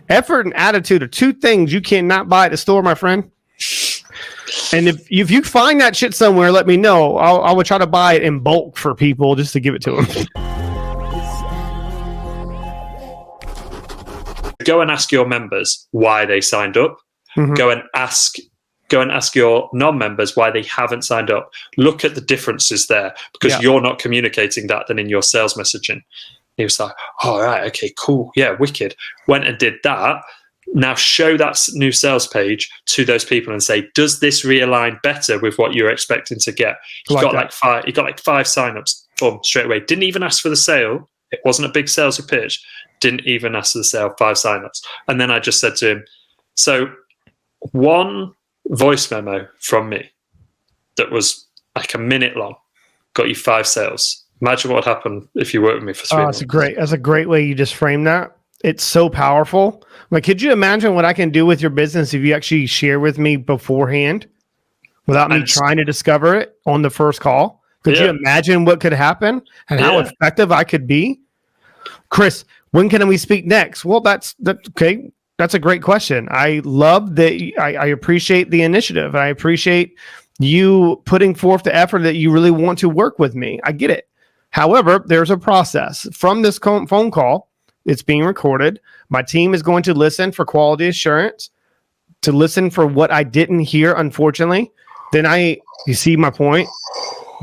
Effort and attitude are two things you cannot buy at the store, my friend. And if you find that shit somewhere, let me know. I will try to buy it in bulk for people just to give it to them. Go and ask your members why they signed up. Mm-hmm. Go and ask your non-members why they haven't signed up. Look at the differences there, because you're not communicating that then in your sales messaging. He was like, all right, okay, cool. Yeah, wicked. Went and did that. Now show that new sales page to those people and say, does this realign better with what you're expecting to get? He got like five signups straight away. Didn't even ask for the sale. It wasn't a big sales pitch. Didn't even ask for the sale, 5 signups. And then I just said to him, so one voice memo from me that was like a minute long got you 5 sales. Imagine what would happen if you worked with me for 3 months. That's a great way you just frame that. It's so powerful. Like, could you imagine what I can do with your business if you actually share with me beforehand without me trying to discover it on the first call? Could you imagine what could happen and how effective I could be? Chris, when can we speak next? Well, that's okay. That's a great question. I love that. I appreciate the initiative. I appreciate you putting forth the effort that you really want to work with me. I get it. However, there's a process. From this phone call, it's being recorded. My team is going to listen for quality assurance, to listen for what I didn't hear, unfortunately. Then you see my point?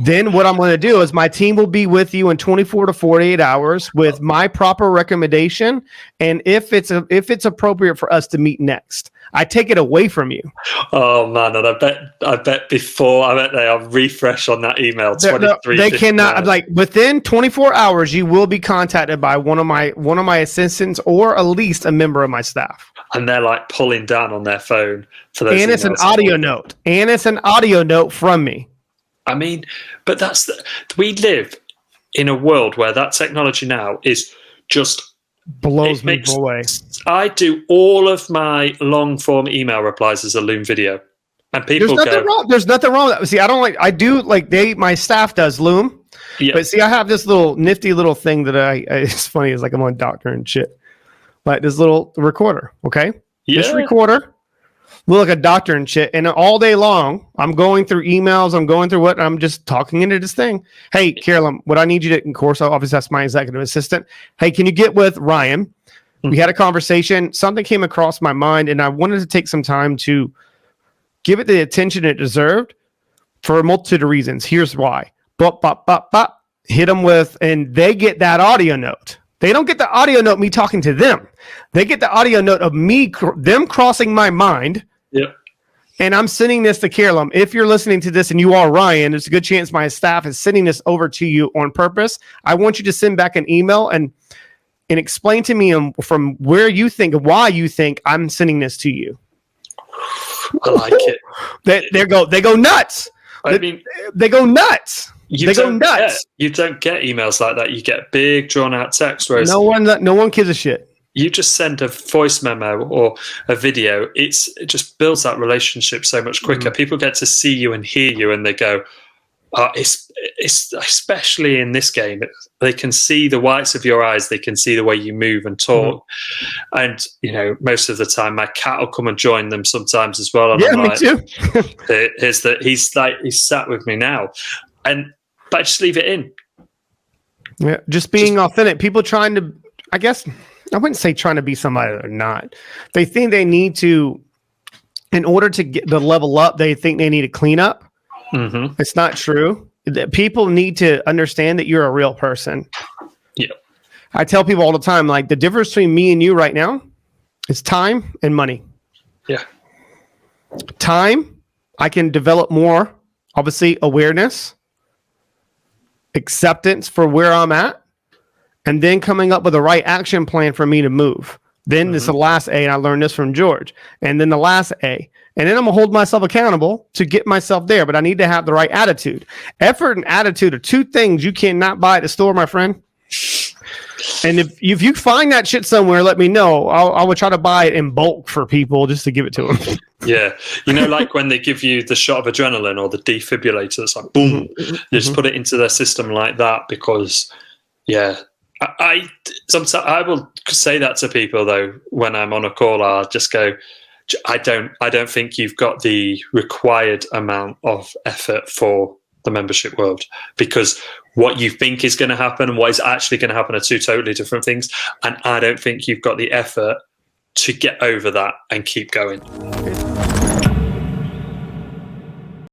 Then what I'm going to do is my team will be with you in 24 to 48 hours with my proper recommendation. And if it's appropriate for us to meet next, I take it away from you. Oh man, and I bet they'll refresh on that email. They cannot, like, within 24 hours, you will be contacted by one of my assistants or at least a member of my staff. And they're like pulling down on their phone for those. And it's an audio note. And it's an audio note from me. I mean, but we live in a world where that technology now is just blows me away. I do all of my long form email replies as a Loom video, and people There's nothing wrong with that. See, my staff does Loom, but see, I have this little nifty little thing that it's funny. It's like I'm on Doctor and shit, like this little recorder. Okay, this recorder. Look like a doctor and shit. And all day long, I'm going through emails. I'm going through I'm just talking into this thing. Hey, Carolyn, what I need you to, of course, obviously that's my executive assistant. Hey, can you get with Ryan? Mm-hmm. We had a conversation. Something came across my mind, and I wanted to take some time to give it the attention it deserved for a multitude of reasons. Here's why. Bop, bop, bop, bop. Hit them with, and they get that audio note. They don't get the audio note me talking to them. They get the audio note of them crossing my mind. Yep. And I'm sending this to Carolyn. If you're listening to this and you are Ryan, there's a good chance my staff is sending this over to you on purpose. I want you to send back an email and explain to me from where you think, why you think I'm sending this to you. I like it. They go nuts. I mean, they go nuts. You don't get emails like that. You get big drawn out text. Whereas no one gives a shit. You just send a voice memo or a video. It just builds that relationship so much quicker. Mm-hmm. People get to see you and hear you, and they go, it's especially in this game, they can see the whites of your eyes. They can see the way you move and talk. Mm-hmm. And, most of the time my cat will come and join them sometimes as well. And I'm me too. He's sat with me now. But I just leave it in. Yeah. Just being authentic. People trying to, I guess, I wouldn't say trying to be somebody they're not. They think they need to, in order to get the level up, they think they need to clean up. Mm-hmm. It's not true. People need to understand that you're a real person. Yeah. I tell people all the time, like, the difference between me and you right now is time and money. Yeah. Time, I can develop more, obviously, awareness, acceptance for where I'm at, and then coming up with the right action plan for me to move. Then this is the last A, and I learned this from George. And then the last A. And then I'm going to hold myself accountable to get myself there, but I need to have the right attitude. Effort and attitude are two things you cannot buy at the store, my friend. And if you find that shit somewhere, let me know. I will try to buy it in bulk for people just to give it to them. Yeah. Like when they give you the shot of adrenaline or the defibrillator, it's like, boom, you just put it into their system like that because, Sometimes I will say that to people though when I'm on a call. I'll just go, I don't think you've got the required amount of effort for the membership world, because what you think is going to happen and what is actually going to happen are two totally different things. And I don't think you've got the effort to get over that and keep going.